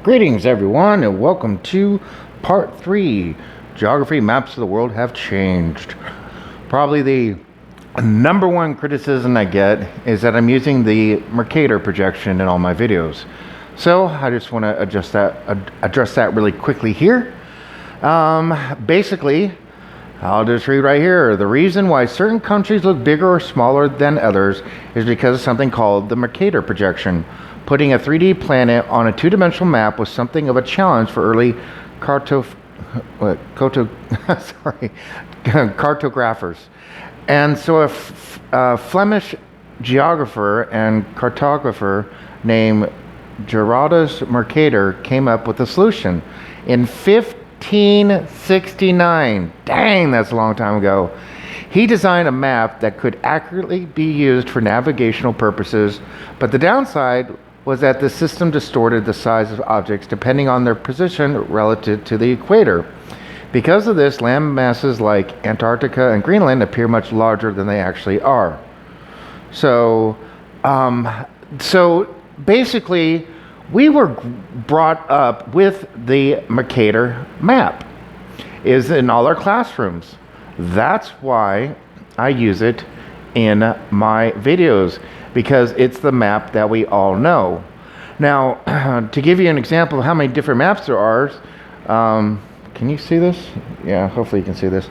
Greetings everyone and welcome to part 3. Geography maps of the world have changed. Probably the number one criticism I get is that I'm using the Mercator projection in all my videos. So I just want to address that really quickly here. Basically, I'll just read right here. The reason why certain countries look bigger or smaller than others is because of something called the Mercator projection. Putting a 3D planet on a two-dimensional map was something of a challenge for early cartographers. And so a Flemish geographer and cartographer named Gerardus Mercator came up with a solution. In 1569, dang, that's a long time ago, he designed a map that could accurately be used for navigational purposes, but the downside was that the system distorted the size of objects depending on their position relative to the equator. Because of this, land masses like Antarctica and Greenland appear much larger than they actually are. So basically, we were brought up with the Mercator map. Is in all our classrooms. That's why I use it in my videos, because it's the map that we all know. Now, to give you an example of how many different maps there are, can you see this? Yeah, hopefully you can see this.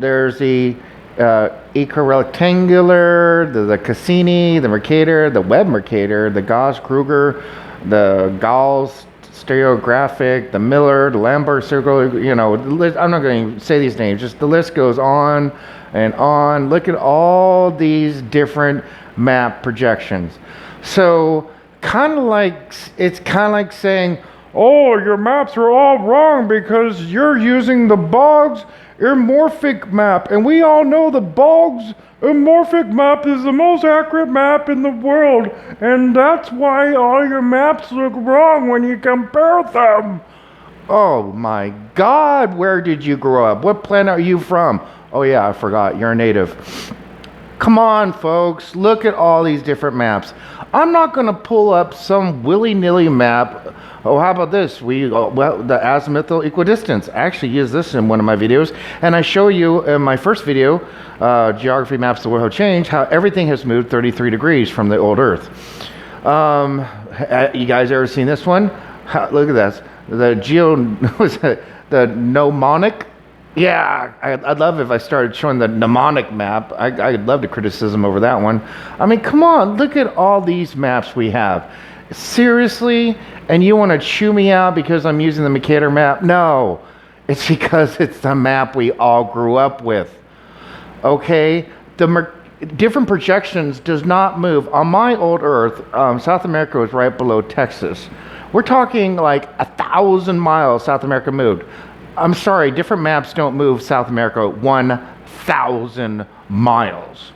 There's the eco-rectangular, the Cassini, the Mercator, the Webb Mercator, the Gauss-Kruger, the Gauss stereographic, the Miller, the Lambert circle, you know, I'm not going to say these names, just the list goes on and on. Look at all these different map projections. So it's kind of like saying, oh, your maps are all wrong because you're using the Boggs Morphic map, and we all know the Boggs Morphic map is the most accurate map in the world, and that's why all your maps look wrong when you compare them. Oh my God, where did you grow up? What planet are you from? Oh yeah, I forgot, you're a native. Come on, folks, look at all these different maps. I'm not going to pull up some willy-nilly map. Oh, how about this? Well, the azimuthal equidistance. I actually use this in one of my videos, and I show you in my first video, Geography Maps of the World Have Changed, how everything has moved 33 degrees from the old Earth. You guys ever seen this one? Look at this. The mnemonic. Yeah, I'd love if I started showing the mnemonic map. I'd love the criticism over that one. I mean, come on, look at all these maps we have. Seriously? And you want to chew me out because I'm using the Mercator map? No, it's because it's the map we all grew up with. Okay? Different projections does not move. On my old Earth, South America was right below Texas. We're talking like 1,000 miles South America moved. I'm sorry, different maps don't move South America 1,000 miles.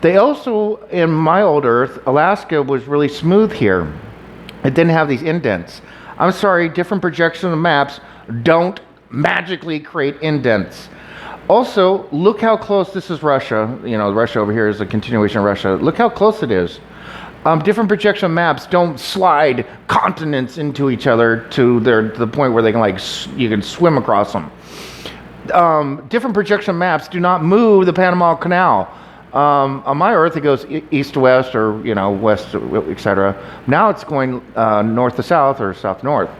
They also, in my old Earth, Alaska was really smooth here. It didn't have these indents. I'm sorry, different projections of maps don't magically create indents. Also, look how close, this is Russia. You know, Russia over here is a continuation of Russia. Look how close it is. Different projection maps don't slide continents into each other to the point where they can you can swim across them. Different projection maps do not move the Panama Canal. On my Earth, it goes east to west, or west, etc. Now it's going north to south or south to north.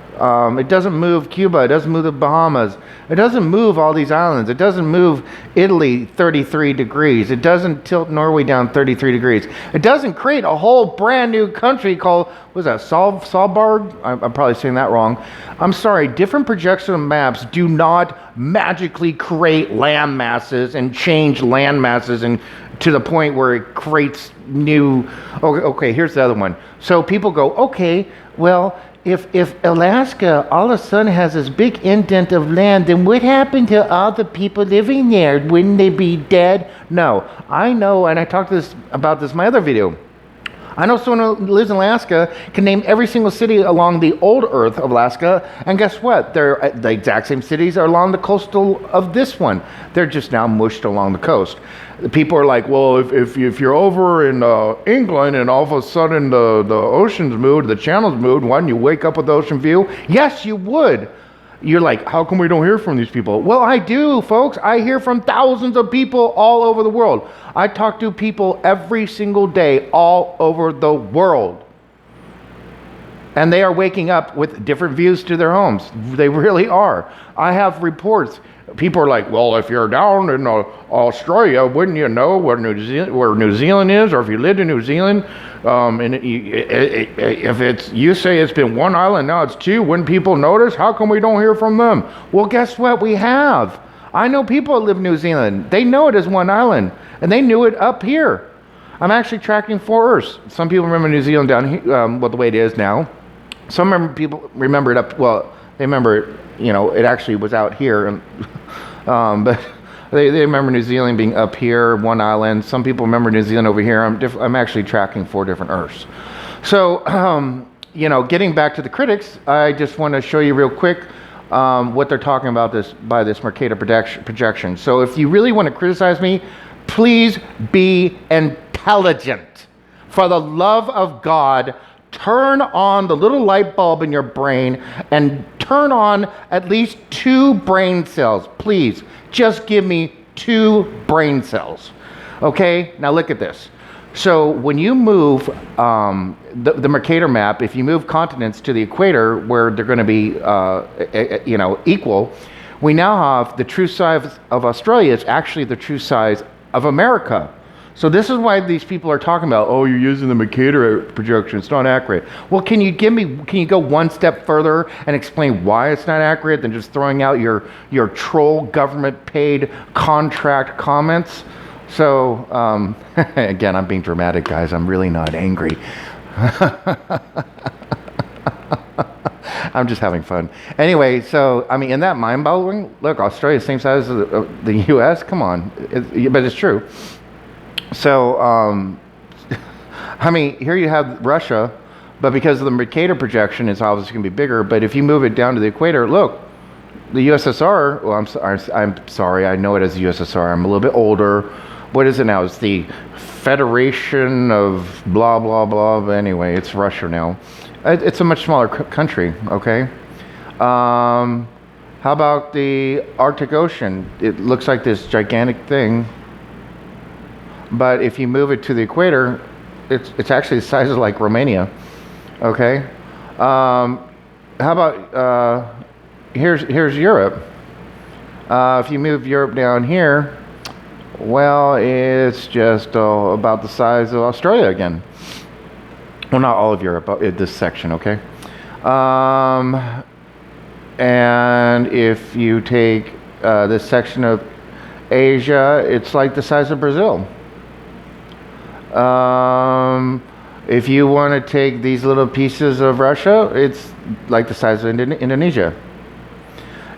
It doesn't move Cuba. It doesn't move the Bahamas. It doesn't move all these islands. It doesn't move Italy 33 degrees. It doesn't tilt Norway down 33 degrees. It doesn't create a whole brand new country called, what is that, Svalbard? I'm probably saying that wrong. I'm sorry, different projection maps do not magically create land masses and change land masses and to the point where it creates new. Okay, here's the other one. So people go, okay, well, if Alaska all of a sudden has this big indent of land, then what happened to all the people living there? Wouldn't they be dead? No, I know, and I talked about this in my other video. I know someone who lives in Alaska can name every single city along the old Earth of Alaska, and guess what? They're the exact same cities are along the coastal of this one. They're just now mushed along the coast. People are like, well, if you're over in England and all of a sudden the ocean's moved, the channel's moved, why don't you wake up with the ocean view? Yes, you would. You're like, how come we don't hear from these people? Well, I do, folks. I hear from thousands of people all over the world. I talk to people every single day all over the world. And they are waking up with different views to their homes. They really are. I have reports. People are like, well, if you're down in Australia, wouldn't you know where New Zealand is? Or if you lived in New Zealand, if you say it's been one island, now it's two, wouldn't people notice? How come we don't hear from them? Well, guess what? We have. I know people that live in New Zealand. They know it as one island, and they knew it up here. I'm actually tracking 4 Earths. Some people remember New Zealand down here, the way it is now. Some people remember it up, well, they remember it, it actually was out here, and, but they remember New Zealand being up here, one island. Some people remember New Zealand over here. I'm actually tracking 4 different Earths. So, getting back to the critics, I just want to show you real quick what they're talking about by this Mercator projection. So if you really want to criticize me, please be intelligent. For the love of God, turn on the little light bulb in your brain and turn on at least 2 brain cells. Please, just give me 2 brain cells. Okay, now look at this. So when you move the Mercator map, if you move continents to the equator where they're going to be equal, we now have the true size of Australia is actually the true size of America. So this is why these people are talking about, oh, you're using the Mercator projection, it's not accurate. Well, can you go one step further and explain why it's not accurate than just throwing out your troll government paid contract comments? So, again, I'm being dramatic, guys. I'm really not angry. I'm just having fun. Anyway, so, isn't that mind-boggling? Look, Australia's the same size as the U.S. Come on. But it's true. So, here you have Russia, but because of the Mercator projection, it's obviously going to be bigger. But if you move it down to the equator, look, the USSR, well, I'm sorry, I know it as the USSR. I'm a little bit older. What is it now? It's the Federation of blah, blah, blah. But anyway, it's Russia now. It's a much smaller country, okay? How about the Arctic Ocean? It looks like this gigantic thing. But if you move it to the equator, it's actually the size of like Romania, okay? How about here's Europe. If you move Europe down here, well, it's just about the size of Australia again. Well, not all of Europe, but this section, okay? And if you take this section of Asia, it's like the size of Brazil. If you want to take these little pieces of Russia, it's like the size of Indonesia.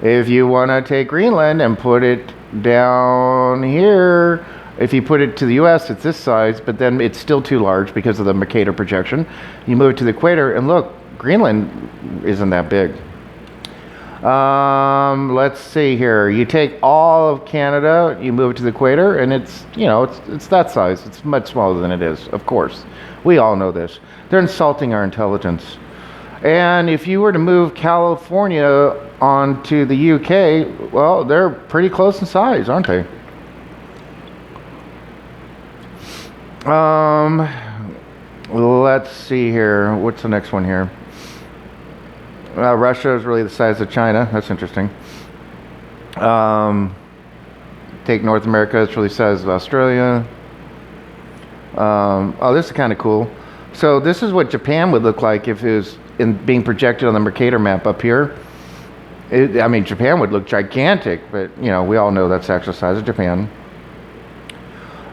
If you want to take Greenland and put it down here, if you put it to the US, it's this size, but then it's still too large because of the Mercator projection. You move it to the equator, and look, Greenland isn't that big. Let's see here. You take all of Canada, you move it to the equator, and it's that size. It's much smaller than it is, of course. We all know this. They're insulting our intelligence. And if you were to move California onto the UK, well, they're pretty close in size, aren't they? Let's see here. What's the next one here? Russia is really the size of China. That's interesting. Take North America. It's really the size of Australia. This is kind of cool. So this is what Japan would look like if it was being projected on the Mercator map up here. Japan would look gigantic, but we all know that's actually the size of Japan.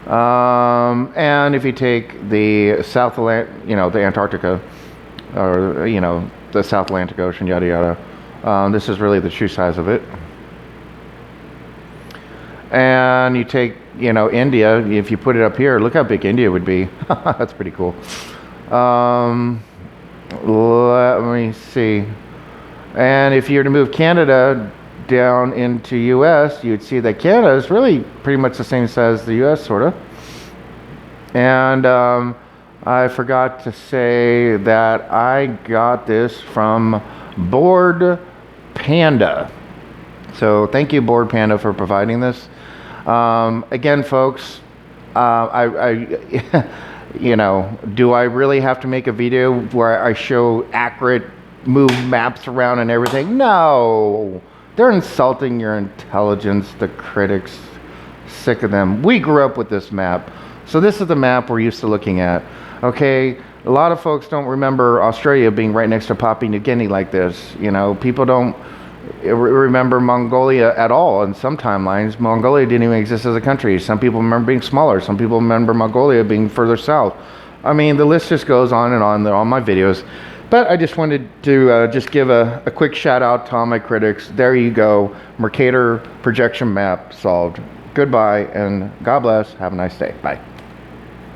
And if you take the South Atlantic, the Antarctica, or the South Atlantic Ocean, yada yada, this is really the true size of it. And you take India. If you put it up here, look how big India would be. That's pretty cool. Let me see. And if you were to move Canada down into US, you'd see that Canada is really pretty much the same size as the US, sort of. And I forgot to say that I got this from Board Panda. So thank you, Board Panda, for providing this. Again, folks, you know, do I really have to make a video where I show accurate move maps around and everything? No. They're insulting your intelligence, the critics. Sick of them. We grew up with this map. So this is the map we're used to looking at. Okay, a lot of folks don't remember Australia being right next to Papua New Guinea like this. You know, people don't remember Mongolia at all. In some timelines, Mongolia didn't even exist as a country. Some people remember being smaller. Some people remember Mongolia being further south. I mean, the list just goes on and on. They're on my videos. But I just wanted to just give a quick shout out to all my critics. There you go. Mercator projection map solved. Goodbye and God bless. Have a nice day. Bye.